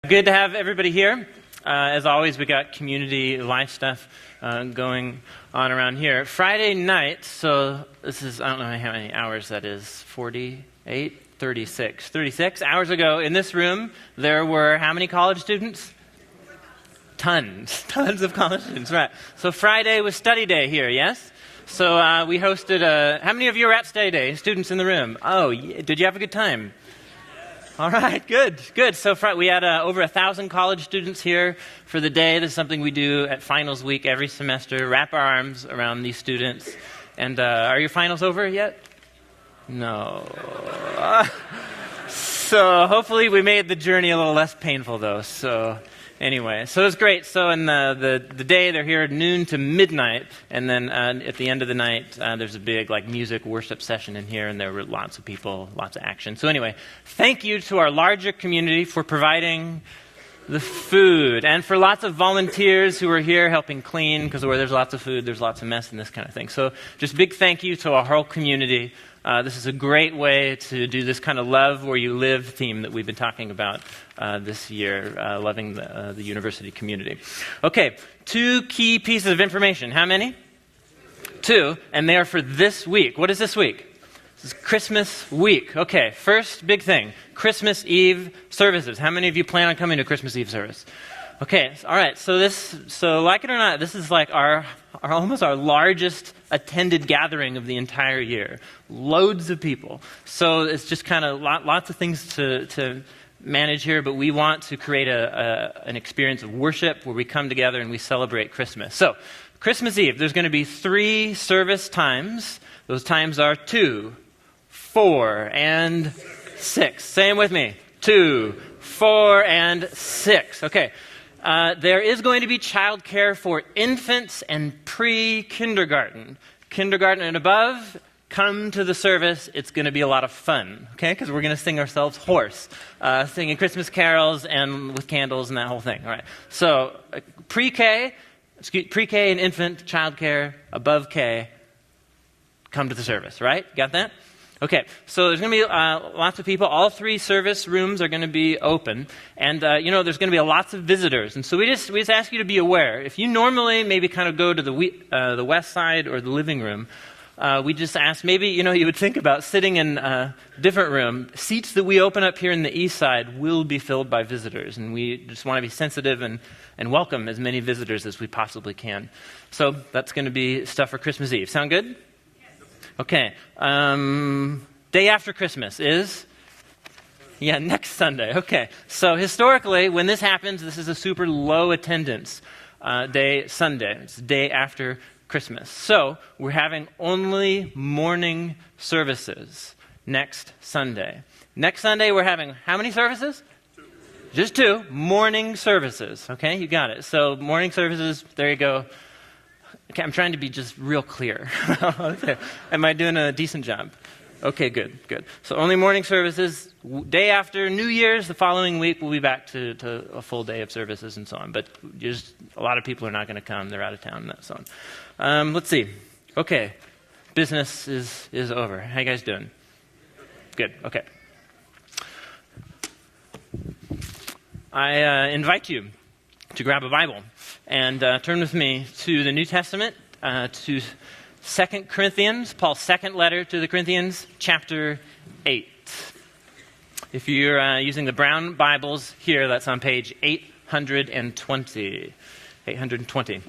Good to have everybody here. As always, we got community life stuff going on around here. Friday night, so this is, I don't know how many hours that is, 48, 36. 36 hours ago in this room, there were how many college students? Tons of college students, right. So Friday was study day here, yes? So we hosted, how many of you were at study day, students in the room? Oh, did you have a good time? All right, good. So we had over 1,000 college students here for the day. This is something we do at finals week every semester, wrap our arms around these students. And are your finals over yet? No. So hopefully we made the journey a little less painful, though. So anyway, so it was great. So in the day, they're here at noon to midnight, and then at the end of the night, there's a big music worship session in here, and there were lots of people, lots of action. So anyway, thank you to our larger community for providing the food, and for lots of volunteers who are here helping clean, because where there's lots of food, there's lots of mess and this kind of thing. So just big thank you to our whole community. This is a great way to do this kind of love where you live theme that we've been talking about this year, loving the university community. Okay, 2 key pieces of information. How many? 2, and they are for this week. What is this week? This is Christmas week. Okay, first big thing, Christmas Eve services. How many of you plan on coming to Christmas Eve service? Okay, all right, so like it or not, this is like our almost our largest attended gathering of the entire year. Loads of people. So it's just kind of lots of things to manage here, but we want to create an experience of worship where we come together and we celebrate Christmas. So Christmas Eve, there's going to be 3 service times. Those times are 2, 4, and 6. Say them with me. 2, 4, and 6. Okay. There is going to be childcare for infants and pre-kindergarten. Kindergarten and above, come to the service. It's going to be a lot of fun, okay? Because we're going to sing ourselves hoarse, singing Christmas carols and with candles and that whole thing. All right. So pre-K and infant childcare, above K, come to the service, right? Got that? Okay, so there's going to be lots of people. All 3 service rooms are going to be open. And, there's going to be lots of visitors. And so we just ask you to be aware. If you normally maybe kind of go to the west side or the living room, we just ask maybe, you would think about sitting in a different room. Seats that we open up here in the east side will be filled by visitors. And we just want to be sensitive and welcome as many visitors as we possibly can. So that's going to be stuff for Christmas Eve. Sound good? Okay, day after Christmas is? Yeah, next Sunday. Okay, so historically, when this happens, this is a super low attendance day, Sunday. It's the day after Christmas. So we're having only morning services next Sunday. Next Sunday, we're having how many services? 2. Just 2 morning services. Okay, you got it. So morning services, there you go. Okay, I'm trying to be just real clear. Okay. Am I doing a decent job? Okay, good. So only morning services. Day after New Year's, the following week, we'll be back to a full day of services and so on. But just a lot of people are not going to come. They're out of town and so on. Let's see. Okay, business is over. How you guys doing? Good, okay. I invite you to grab a Bible and turn with me to the New Testament, to 2 Corinthians, Paul's second letter to the Corinthians, chapter 8. If you're using the brown Bibles here, that's on page 820. 820.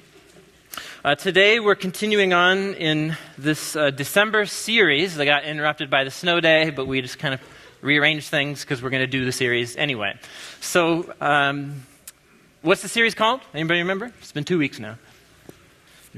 Today we're continuing on in this December series that got interrupted by the snow day, but we just kind of rearranged things because we're going to do the series anyway. So, what's the series called? Anybody remember? It's been 2 weeks now.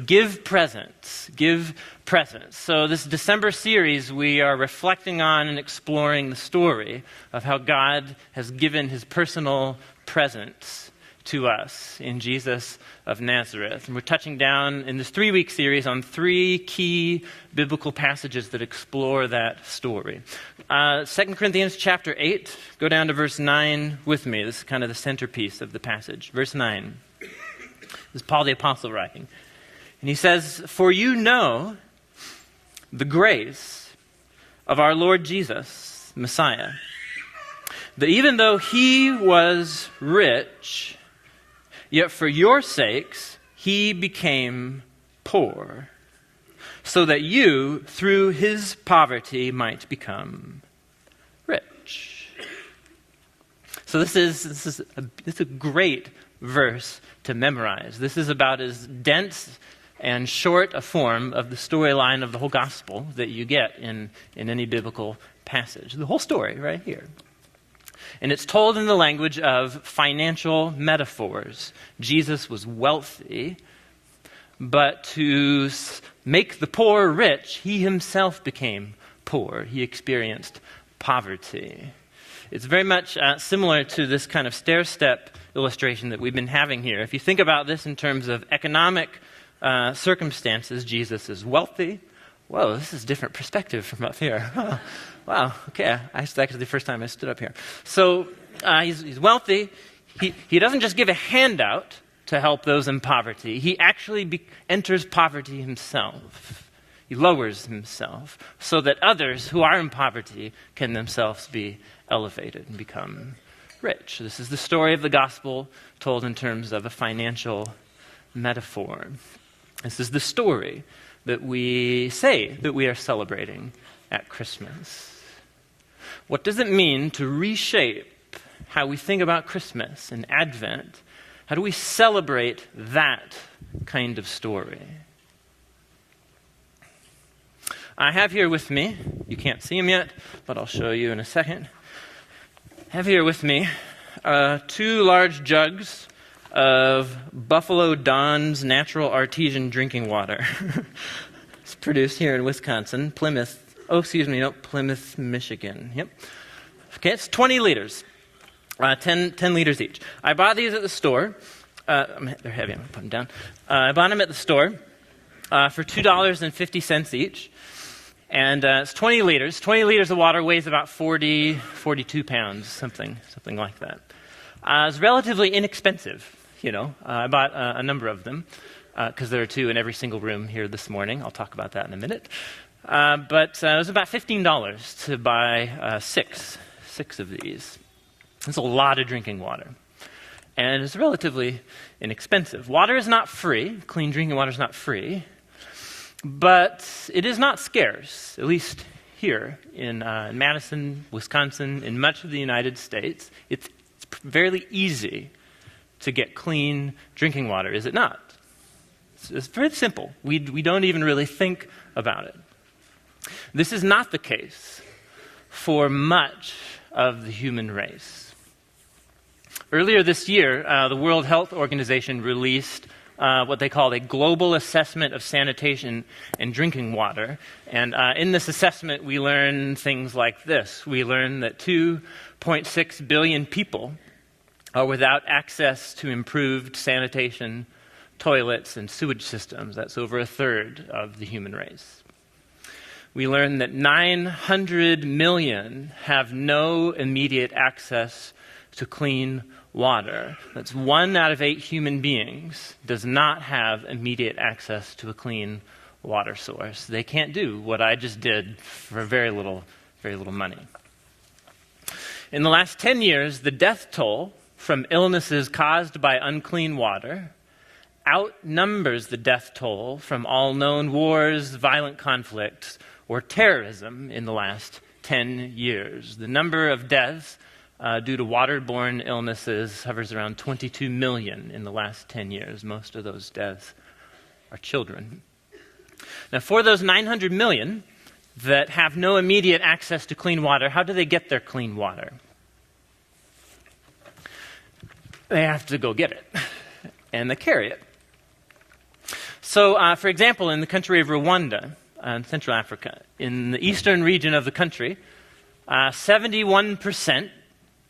Give presents. Give presents. So this December series, we are reflecting on and exploring the story of how God has given his personal presence to us in Jesus of Nazareth. And we're touching down in this 3-week series on 3 key biblical passages that explore that story. 2 Corinthians chapter 8, go down to verse 9 with me. This is kind of the centerpiece of the passage. Verse 9. This is Paul the Apostle writing. And he says, "For you know the grace of our Lord Jesus, Messiah, that even though he was rich, yet for your sakes he became poor, so that you, through his poverty, might become rich. So this is a great verse to memorize. This is about as dense and short a form of the storyline of the whole gospel that you get in any biblical passage. The whole story right here. And it's told in the language of financial metaphors. Jesus was wealthy, but to make the poor rich, he himself became poor. He experienced poverty. It's very much similar to this kind of stair-step illustration that we've been having here. If you think about this in terms of economic circumstances, Jesus is wealthy. Whoa, this is a different perspective from up here. Oh, wow, okay. That's actually the first time I stood up here. So he's wealthy. He doesn't just give a handout to help those in poverty. He actually enters poverty himself. He lowers himself so that others who are in poverty can themselves be elevated and become rich. This is the story of the gospel told in terms of a financial metaphor. This is the story that we say that we are celebrating at Christmas. What does it mean to reshape how we think about Christmas and Advent? How do we celebrate that kind of story? I have here with me, you can't see him yet, but I'll show you in a second. I have here with me 2 large jugs of Buffalo Don's natural artesian drinking water. It's produced here in Wisconsin, Plymouth, Michigan. Yep. Okay, it's 20 liters, 10 liters each. I bought these at the store. They're heavy, I'm going to put them down. I bought them at the store for $2.50 each. And it's 20 liters. 20 liters of water weighs about 42 pounds, something like that. It's relatively inexpensive, I bought a number of them because there are 2 in every single room here this morning. I'll talk about that in a minute. But it was about $15 to buy 6 of these. It's a lot of drinking water. And it's relatively inexpensive. Water is not free. Clean drinking water is not free. But it is not scarce, at least here in Madison, Wisconsin, in much of the United States. It's fairly easy to get clean drinking water, is it not? It's very simple. We don't even really think about it. This is not the case for much of the human race. Earlier this year, the World Health Organization released what they call a global assessment of sanitation and drinking water. And in this assessment, we learn things like this. We learn that 2.6 billion people are without access to improved sanitation, toilets, and sewage systems. That's over a third of the human race. We learn that 900 million have no immediate access to clean water. That's 1 out of 8 human beings does not have immediate access to a clean water source. They can't do what I just did for very little money. In the last 10 years, the death toll from illnesses caused by unclean water outnumbers the death toll from all known wars, violent conflicts, or terrorism in the last 10 years. The number of deaths due to waterborne illnesses hovers around 22 million in the last 10 years. Most of those deaths are children. Now, for those 900 million that have no immediate access to clean water, how do they get their clean water? They have to go get it, and they carry it. So, for example, in the country of Rwanda, in Central Africa, in the eastern region of the country, 71%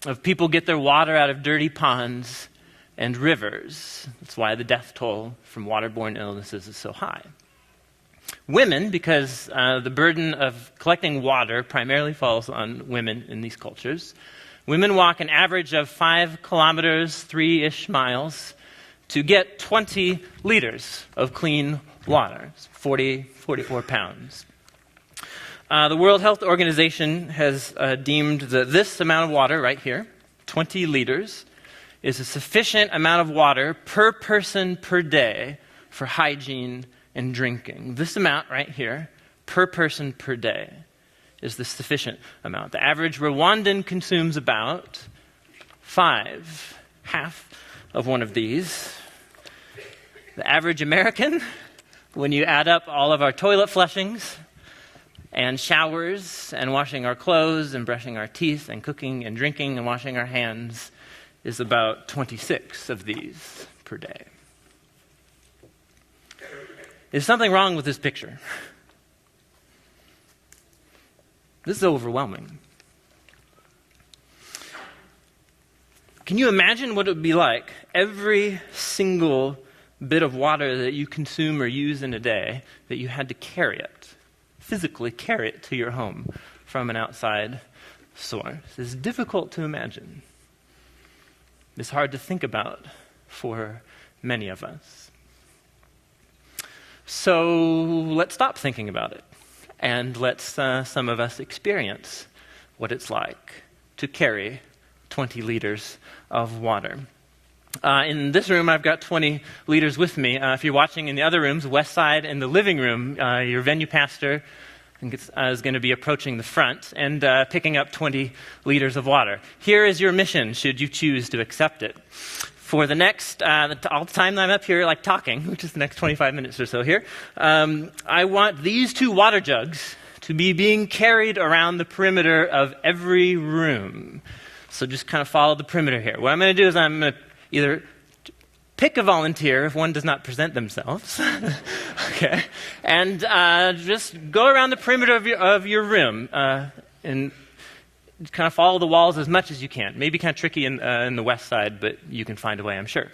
of people get their water out of dirty ponds and rivers. That's why the death toll from waterborne illnesses is so high. Women, because the burden of collecting water primarily falls on women in these cultures, women walk an average of 5 kilometers, 3-ish miles, to get 20 liters of clean water. It's 44 pounds. The World Health Organization has deemed that this amount of water right here, 20 liters, is a sufficient amount of water per person per day for hygiene and drinking. This amount right here, per person per day, is the sufficient amount. The average Rwandan consumes about half of one of these. The average American, when you add up all of our toilet flushings and showers and washing our clothes and brushing our teeth and cooking and drinking and washing our hands, is about 26 of these per day. There's something wrong with this picture. This is overwhelming. Can you imagine what it would be like every single bit of water that you consume or use in a day, that you had to carry it, physically carry it to your home from an outside source? It's difficult to imagine. It's hard to think about for many of us. So let's stop thinking about it, and let's some of us experience what it's like to carry 20 liters of water. In this room, I've got 20 liters with me. If you're watching in the other rooms, west side and the living room, your venue pastor is going to be approaching the front and picking up 20 liters of water. Here is your mission, should you choose to accept it. For the next, all the time that I'm up here, like talking, which is the next 25 minutes or so here, I want these 2 water jugs to be being carried around the perimeter of every room. So just kind of follow the perimeter here. What I'm going to do is I'm going to either pick a volunteer if one does not present themselves, okay, and just go around the perimeter of your room and kind of follow the walls as much as you can. Maybe kind of tricky in the west side, but you can find a way, I'm sure.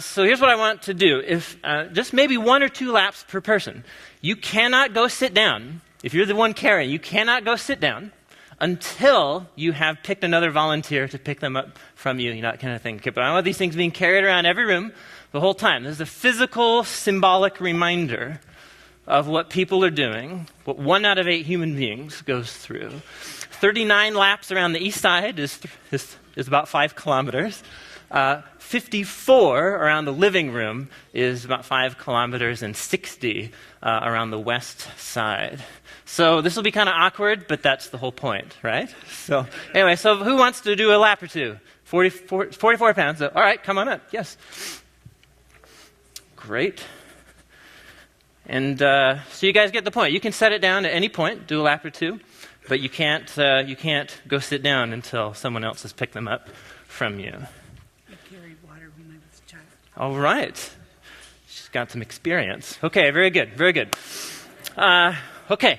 So here's what I want to do. If just maybe 1 or 2 laps per person. You cannot go sit down. If you're the one carrying, you cannot go sit down until you have picked another volunteer to pick them up from you, that kind of thing. Okay, but I want these things being carried around every room the whole time. This is a physical, symbolic reminder of what people are doing, what 1 out of 8 human beings goes through. 39 laps around the east side is about 5 kilometers. 54 around the living room is about 5 kilometers, and 60 around the west side. So this will be kind of awkward, but that's the whole point, right? So anyway, so who wants to do a lap or two? 44 pounds. All right, come on up. Yes. Great. And so you guys get the point. You can set it down at any point, do a lap or two, but you can't go sit down until someone else has picked them up from you. I carried water when I was a child. All right. She's got some experience. Okay, very good, very good. Okay,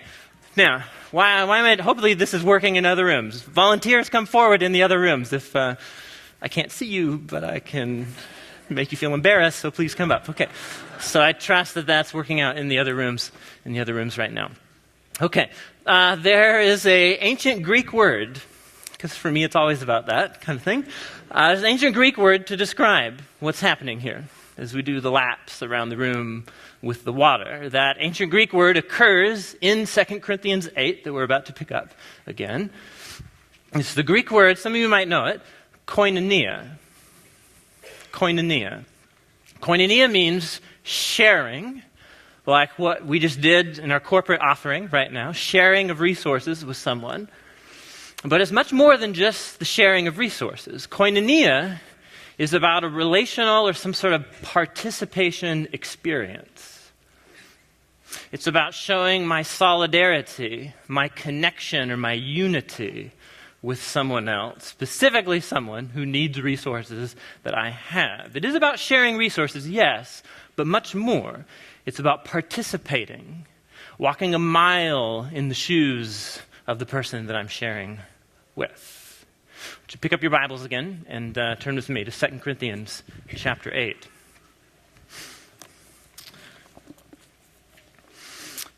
now, why am I, hopefully this is working in other rooms. Volunteers, come forward in the other rooms. If I can't see you, but I can make you feel embarrassed, so please come up. Okay, so I trust that that's working out in the other rooms right now. Okay, there is an ancient Greek word, because for me it's always about that kind of thing. There's an ancient Greek word to describe what's happening here as we do the laps around the room with the water. That ancient Greek word occurs in 2 Corinthians 8 that we're about to pick up again. It's the Greek word, some of you might know it, koinonia. Koinonia. Koinonia means sharing, like what we just did in our corporate offering right now, sharing of resources with someone. But it's much more than just the sharing of resources. Koinonia is about a relational or some sort of participation experience. It's about showing my solidarity, my connection, or my unity with someone else, specifically someone who needs resources that I have. It is about sharing resources, yes, but much more. It's about participating, walking a mile in the shoes of the person that I'm sharing with. Would you pick up your Bibles again and turn with me to 2 Corinthians chapter 8.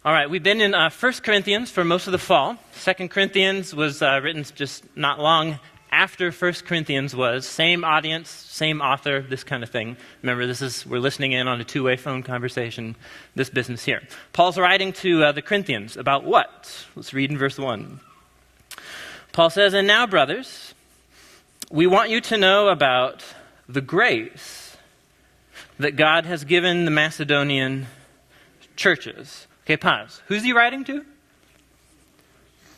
All right, we've been in 1 Corinthians for most of the fall. 2 Corinthians was written just not long after 1 Corinthians was. Same audience, same author, this kind of thing. Remember, we're listening in on a two-way phone conversation, this business here. Paul's writing to the Corinthians about what? Let's read in verse 1. Paul says, "And now, brothers, we want you to know about the grace that God has given the Macedonian churches." Okay, pause. Who's he writing to?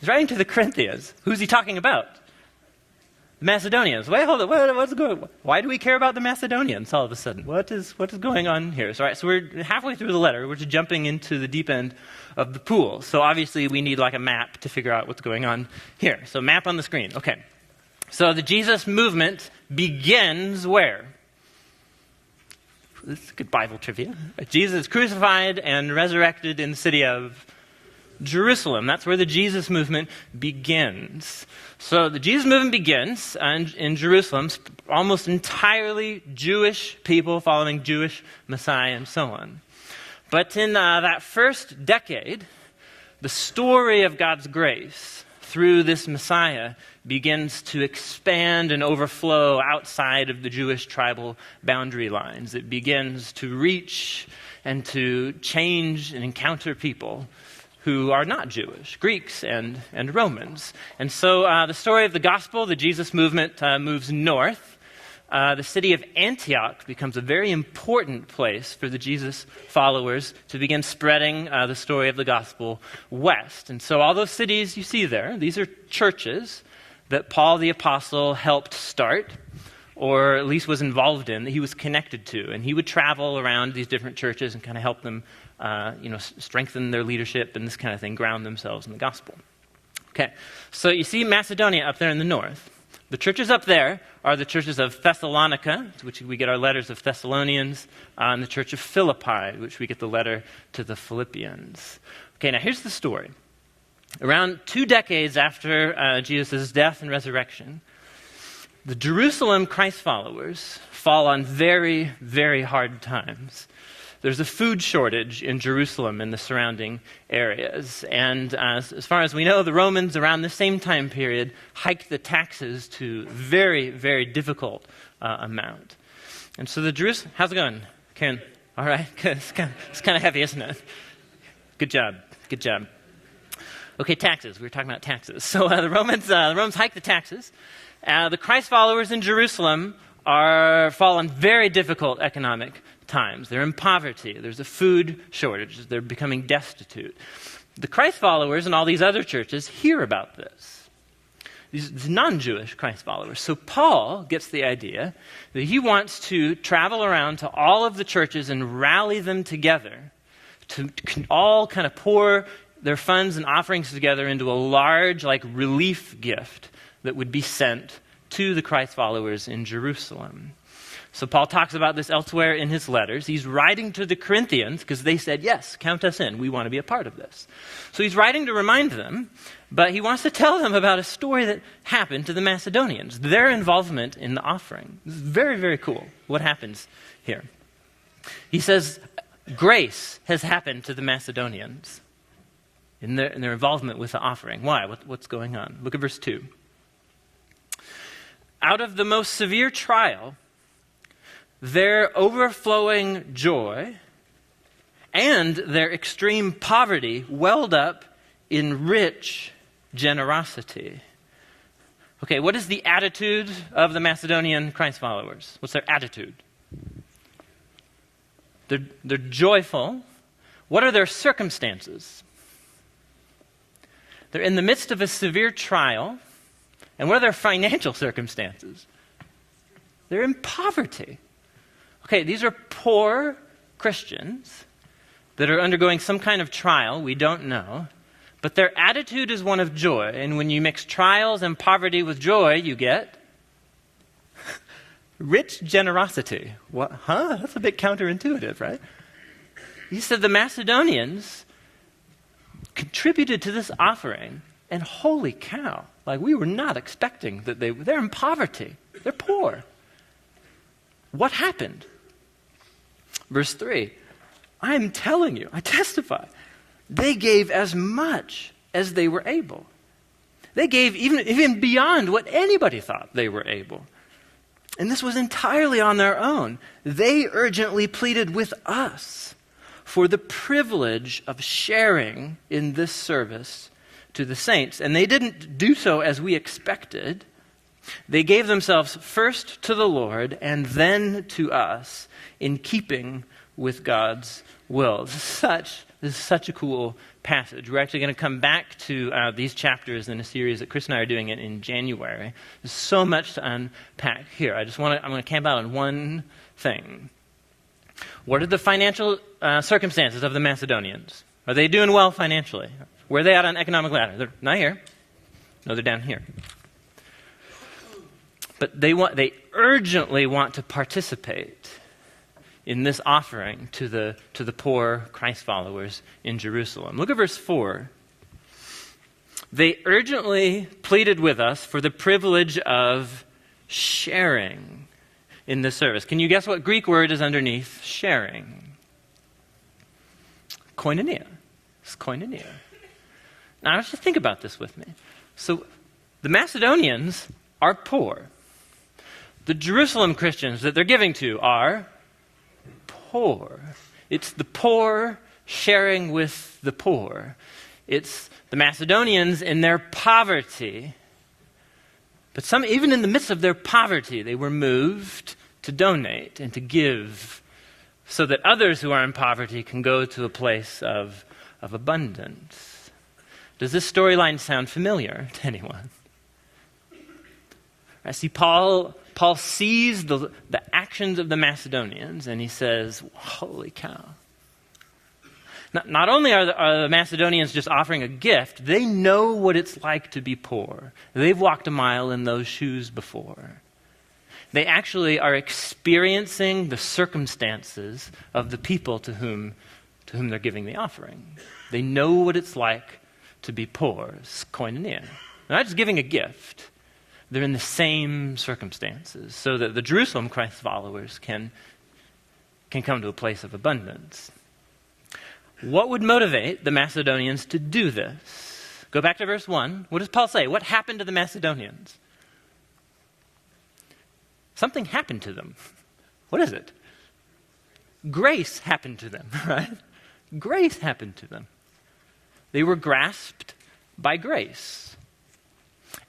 He's writing to the Corinthians. Who's he talking about? The Macedonians. Wait, hold on. What's going on? Why do we care about the Macedonians all of a sudden? What is going on here? So we're halfway through the letter. We're just jumping into the deep end of the pool. So obviously we need like a map to figure out what's going on here. So map on the screen. Okay. So the Jesus movement begins where? This is good Bible trivia. Jesus crucified and resurrected in the city of Jerusalem. That's where the Jesus movement begins. So the Jesus movement begins in Jerusalem, almost entirely Jewish people following Jewish Messiah and so on. But in that first decade, the story of God's grace through this Messiah begins to expand and overflow outside of the Jewish tribal boundary lines. It begins to reach and to change and encounter people who are not Jewish, Greeks and Romans. And so the story of the gospel, the Jesus movement, moves north. The city of Antioch becomes a very important place for the Jesus followers to begin spreading the story of the gospel west. And so all those cities you see there, these are churches that Paul the Apostle helped start, or at least was involved in, that he was connected to. And he would travel around these different churches and kind of help them strengthen their leadership and this kind of thing, ground themselves in the gospel. Okay, so you see Macedonia up there in the north. The churches up there are the churches of Thessalonica, which we get our letters of Thessalonians, and the church of Philippi, which we get the letter to the Philippians. Okay, now here's the story. Around 2 decades after Jesus' death and resurrection, the Jerusalem Christ followers fall on very, very hard times. There's a food shortage in Jerusalem and the surrounding areas. And as far as we know, the Romans around the same time period hiked the taxes to very, very difficult amount. And so the Jerusalem, how's it going, Karen? All right, it's kind of heavy, isn't it? Good job. Okay, taxes. We were talking about taxes. So the Romans hiked the taxes. The Christ followers in Jerusalem fall on very difficult economic times. They're in poverty. There's a food shortage. They're becoming destitute. The Christ followers and all these other churches hear about this. These non-Jewish Christ followers. So Paul gets the idea that he wants to travel around to all of the churches and rally them together to all kind of pour their funds and offerings together into a large relief gift that would be sent to the Christ followers in Jerusalem. So Paul talks about this elsewhere in his letters. He's writing to the Corinthians because they said, yes, count us in. We want to be a part of this. So he's writing to remind them, but he wants to tell them about a story that happened to the Macedonians, their involvement in the offering. This is very, very cool what happens here. He says, grace has happened to the Macedonians in their involvement with the offering. Why? What's going on? Look at verse 2. Out of the most severe trial, their overflowing joy and their extreme poverty welled up in rich generosity. Okay, what is the attitude of the Macedonian Christ followers? What's their attitude? They're joyful. What are their circumstances? They're in the midst of a severe trial. And what are their financial circumstances? They're in poverty. Okay, these are poor Christians that are undergoing some kind of trial, we don't know, but their attitude is one of joy. And when you mix trials and poverty with joy, you get rich generosity. What? Huh? That's a bit counterintuitive, right? He said the Macedonians contributed to this offering, and holy cow, we were not expecting that they're in poverty. They're poor. What happened? Verse 3, I am telling you, I testify, they gave as much as they were able. They gave even beyond what anybody thought they were able. And this was entirely on their own. They urgently pleaded with us for the privilege of sharing in this service to the saints. And they didn't do so as we expected. They gave themselves first to the Lord and then to us in keeping with God's will. This is such a cool passage. We're actually going to come back to these chapters in a series that Chris and I are doing in January. There's so much to unpack here. I'm going to camp out on one thing. What are the financial circumstances of the Macedonians? Are they doing well financially? Where are they at on economic ladder? They're not here. No, they're down here. But they urgently want to participate in this offering to the poor Christ followers in Jerusalem. Look at verse 4. They urgently pleaded with us for the privilege of sharing in this service. Can you guess what Greek word is underneath sharing? Koinonia. It's koinonia. Now, I want you to think about this with me. So, the Macedonians are poor. The Jerusalem Christians that they're giving to are poor. It's the poor sharing with the poor. It's the Macedonians in their poverty. But even in the midst of their poverty, they were moved to donate and to give so that others who are in poverty can go to a place of abundance. Does this storyline sound familiar to anyone? I see Paul sees the actions of the Macedonians, and he says, holy cow. Not only are the Macedonians just offering a gift, they know what it's like to be poor. They've walked a mile in those shoes before. They actually are experiencing the circumstances of the people to whom they're giving the offering. They know what it's like to be poor. It's koinonia. They're not just giving a gift. They're in the same circumstances so that the Jerusalem Christ followers can come to a place of abundance. What would motivate the Macedonians to do this? Go back to verse 1. What does Paul say? What happened to the Macedonians? Something happened to them. What is it? Grace happened to them, right? Grace happened to them. They were grasped by grace.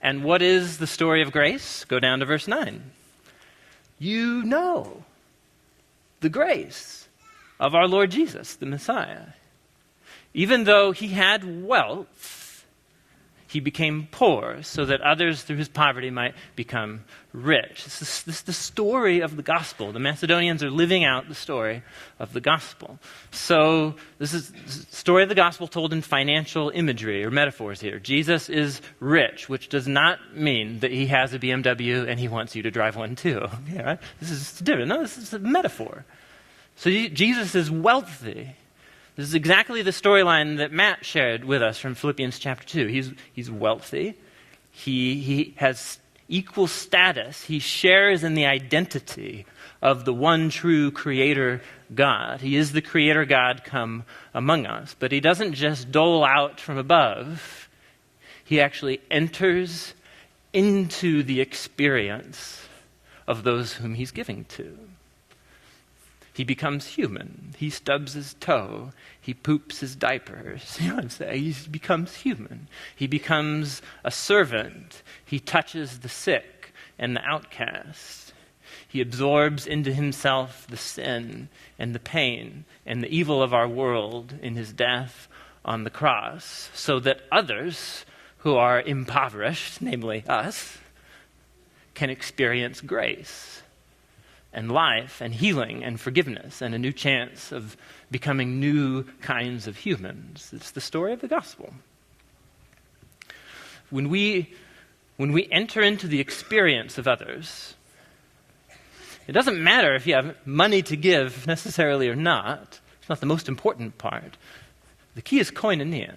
And what is the story of grace? Go down to verse 9. You know the grace of our Lord Jesus, the Messiah. Even though he had wealth, he became poor so that others through his poverty might become rich. This is the story of the gospel. The Macedonians are living out the story of the gospel. So this is the story of the gospel told in financial imagery or metaphors here. Jesus is rich, which does not mean that he has a BMW and he wants you to drive one too. Yeah, right? This is different. No, this is a metaphor. So Jesus is wealthy. This is exactly the storyline that Matt shared with us from Philippians chapter 2. He's wealthy. He has equal status. He shares in the identity of the one true creator God. He is the creator God come among us. But he doesn't just dole out from above. He actually enters into the experience of those whom he's giving to. He becomes human. He stubs his toe. He poops his diapers. You know what I'm saying? He becomes human. He becomes a servant. He touches the sick and the outcast. He absorbs into himself the sin and the pain and the evil of our world in his death on the cross, so that others who are impoverished, namely us, can experience grace and life and healing and forgiveness and a new chance of becoming new kinds of humans. It's the story of the gospel. When we enter into the experience of others, it doesn't matter if you have money to give necessarily or not. It's not the most important part. The key is koinonia.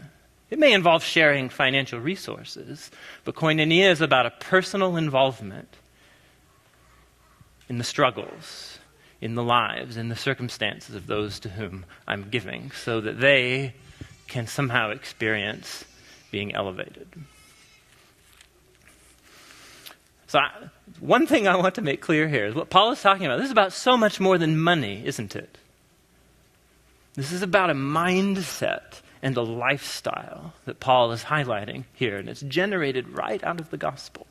It may involve sharing financial resources, but koinonia is about a personal involvement in the struggles, in the lives, in the circumstances of those to whom I'm giving, so that they can somehow experience being elevated. So one thing I want to make clear here is what Paul is talking about. This is about so much more than money, isn't it? This is about a mindset and a lifestyle that Paul is highlighting here, and it's generated right out of the gospel.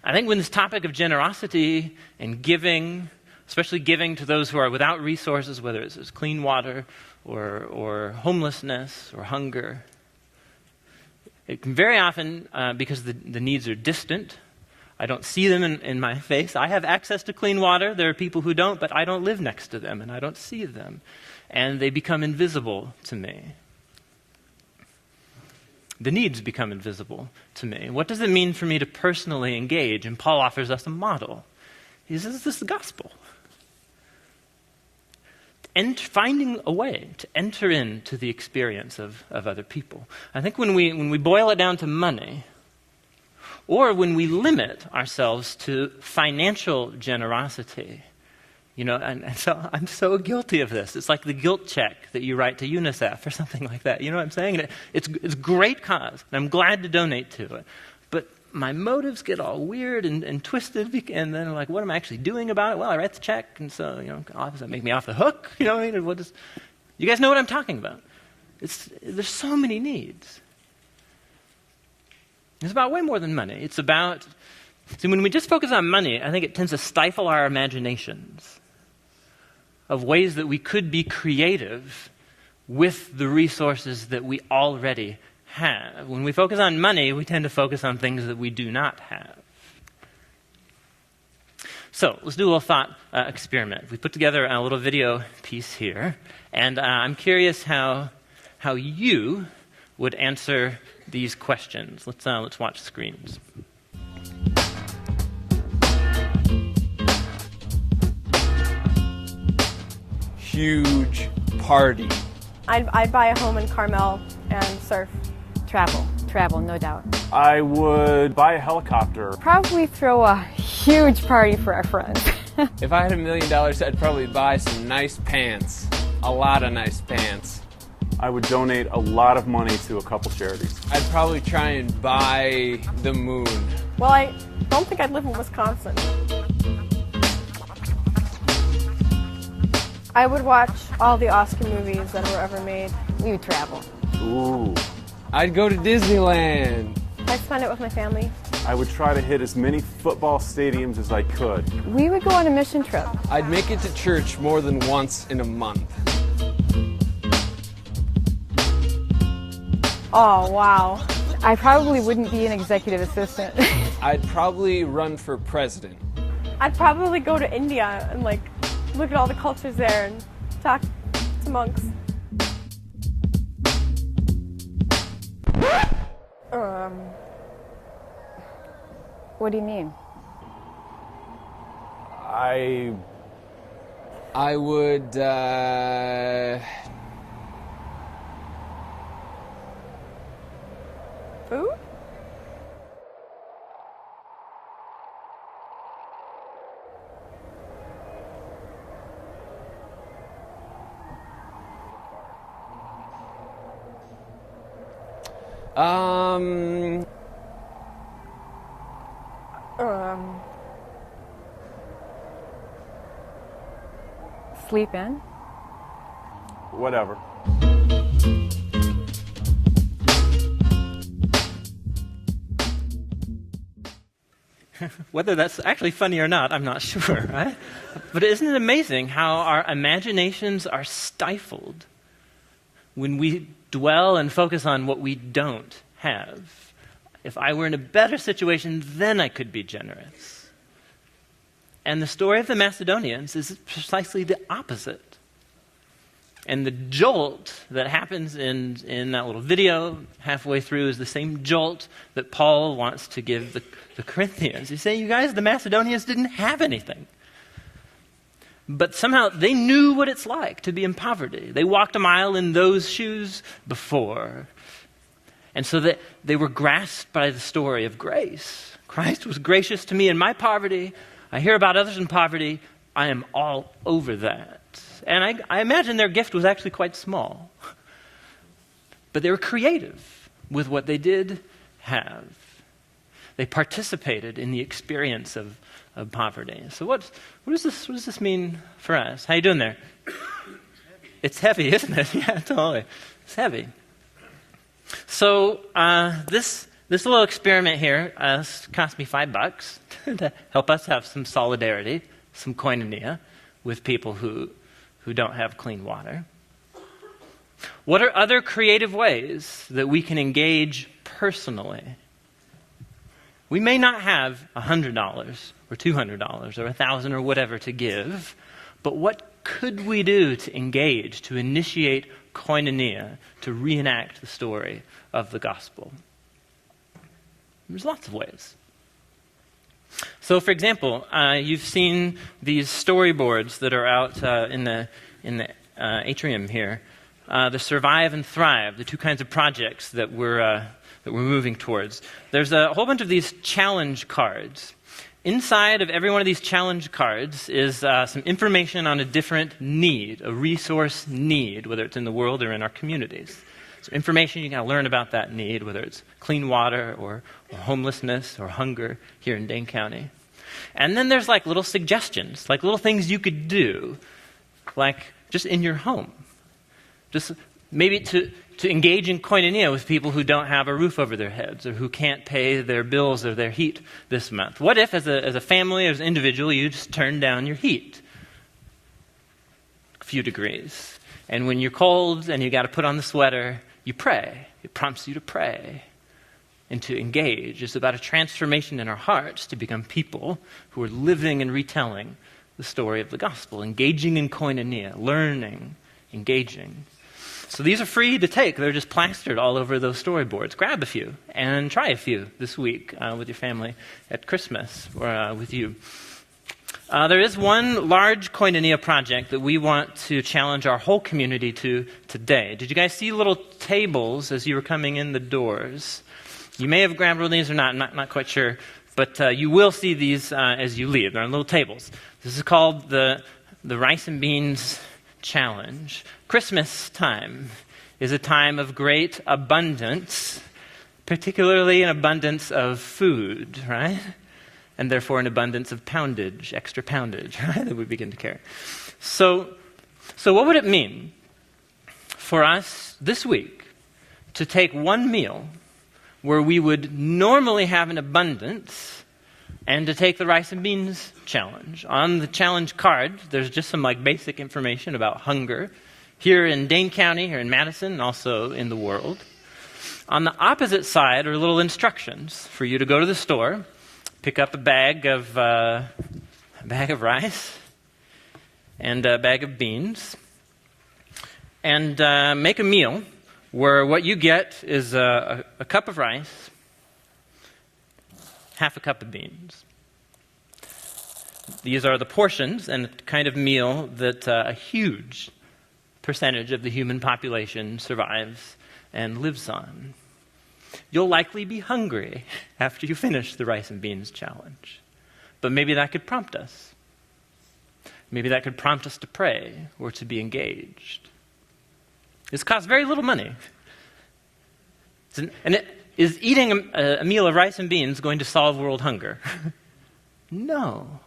I think when this topic of generosity and giving, especially giving to those who are without resources, whether it's clean water or homelessness or hunger, it can very often, because the needs are distant, I don't see them in my face. I have access to clean water. There are people who don't, but I don't live next to them, and I don't see them. And they become invisible to me. The needs become invisible to me. What does it mean for me to personally engage? And Paul offers us a model. He says, this is the gospel. And finding a way to enter into the experience of other people. I think when we boil it down to money, or when we limit ourselves to financial generosity, and so I'm so guilty of this. It's like the guilt check that you write to UNICEF or something like that. You know what I'm saying? It's a great cause, and I'm glad to donate to it. But my motives get all weird and twisted, and then I'm like, what am I actually doing about it? Well, I write the check, and so, does that make me off the hook? You know what I mean? You guys know what I'm talking about. There's so many needs. It's about way more than money. It's about, when we just focus on money, I think it tends to stifle our imaginations of ways that we could be creative with the resources that we already have. When we focus on money, we tend to focus on things that we do not have. So let's do a little thought experiment. We put together a little video piece here, and I'm curious how you would answer these questions. Let's watch the screens. Huge party. I'd buy a home in Carmel and surf. Travel, no doubt. I would buy a helicopter. Probably throw a huge party for our friends. If I had $1 million, I'd probably buy some nice pants. A lot of nice pants. I would donate a lot of money to a couple charities. I'd probably try and buy the moon. Well, I don't think I'd live in Wisconsin. I would watch all the Oscar movies that were ever made. We would travel. Ooh. I'd go to Disneyland. I'd spend it with my family. I would try to hit as many football stadiums as I could. We would go on a mission trip. I'd make it to church more than once in a month. Oh, wow. I probably wouldn't be an executive assistant. I'd probably run for president. I'd probably go to India and look at all the cultures there and talk to monks. What do you mean? I would, Food? Sleep in? whatever. Whether that's actually funny or not, I'm not sure, right? But isn't it amazing how our imaginations are stifled when we dwell and focus on what we don't have? If I were in a better situation, then I could be generous. And the story of the Macedonians is precisely the opposite. And the jolt that happens in that little video halfway through is the same jolt that Paul wants to give the Corinthians. He's saying, you guys, the Macedonians didn't have anything. But somehow they knew what it's like to be in poverty. They walked a mile in those shoes before. And so that they were grasped by the story of grace. Christ was gracious to me in my poverty. I hear about others in poverty. I am all over that. And I imagine their gift was actually quite small. But they were creative with what they did have. They participated in the experience of poverty. So what does this mean for us? How you doing there? It's heavy, isn't it? Yeah, totally. It's heavy. So this little experiment here cost me $5 to help us have some solidarity, some koinonia with people who don't have clean water. What are other creative ways that we can engage personally? We may not have $100 or $200 or $1,000 or whatever to give, but what could we do to engage, to initiate koinonia, to reenact the story of the gospel? There's lots of ways. So, for example, you've seen these storyboards that are out in the atrium here. The Survive and Thrive, the two kinds of projects that we're moving towards. There's a whole bunch of these challenge cards. Inside of every one of these challenge cards is some information on a different need, a resource need, whether it's in the world or in our communities. So information you can learn about that need, whether it's clean water or homelessness or hunger here in Dane County. And then there's like little suggestions, like little things you could do, like just in your home. Just maybe to engage in koinonia with people who don't have a roof over their heads or who can't pay their bills or their heat this month. What if, as a family, as an individual, you just turn down your heat a few degrees? And when you're cold and you got to put on the sweater, you pray. It prompts you to pray and to engage. It's about a transformation in our hearts to become people who are living and retelling the story of the gospel, engaging in koinonia, learning, engaging. So these are free to take. They're just plastered all over those storyboards. Grab a few and try a few this week with your family at Christmas or with you. There is one large koinonia project that we want to challenge our whole community to today. Did you guys see little tables as you were coming in the doors? You may have grabbed one of these or not. I'm not quite sure. But you will see these as you leave. They're on little tables. This is called the Rice and Beans Challenge. Christmas time is a time of great abundance, particularly an abundance of food, right? And therefore an abundance of poundage, extra poundage, right, that we begin to carry. So what would it mean for us this week to take one meal where we would normally have an abundance and to take the rice and beans challenge? On the challenge card, there's just some basic information about hunger here in Dane County, here in Madison, and also in the world. On the opposite side are little instructions for you to go to the store, pick up a bag of rice and a bag of beans, and make a meal where what you get is a cup of rice, half a cup of beans. These are the portions and the kind of meal that a huge percentage of the human population survives and lives on. You'll likely be hungry after you finish the rice and beans challenge. But maybe that could prompt us. Maybe that could prompt us to pray or to be engaged. This costs very little money. Is eating a meal of rice and beans going to solve world hunger? No.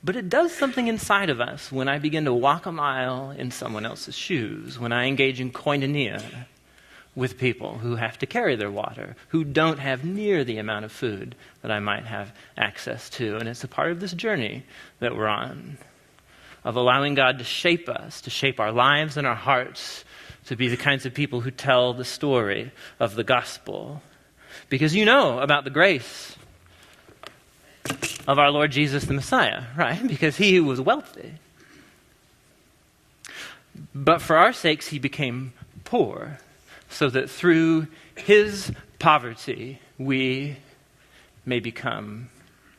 But it does something inside of us when I begin to walk a mile in someone else's shoes, when I engage in koinonia with people who have to carry their water, who don't have near the amount of food that I might have access to. And it's a part of this journey that we're on, of allowing God to shape us, to shape our lives and our hearts, to be the kinds of people who tell the story of the gospel. Because you know about the grace of our Lord Jesus the Messiah, right? Because he was wealthy. But for our sakes, he became poor, so that through his poverty, we may become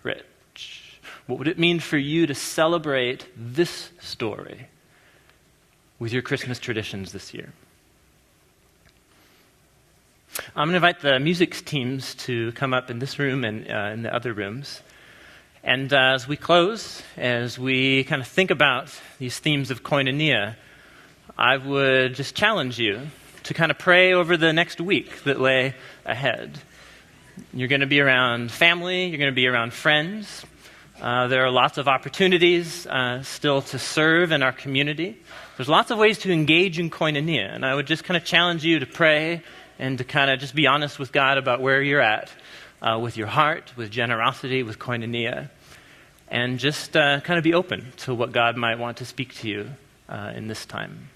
rich. What would it mean for you to celebrate this story with your Christmas traditions this year? I'm going to invite the music teams to come up in this room and in the other rooms. And as we close, as we kind of think about these themes of koinonia, I would just challenge you to kind of pray over the next week that lay ahead. You're going to be around family. You're going to be around friends. There are lots of opportunities still to serve in our community. There's lots of ways to engage in koinonia, and I would just kind of challenge you to pray and to kind of just be honest with God about where you're at with your heart, with generosity, with koinonia, and just kind of be open to what God might want to speak to you in this time.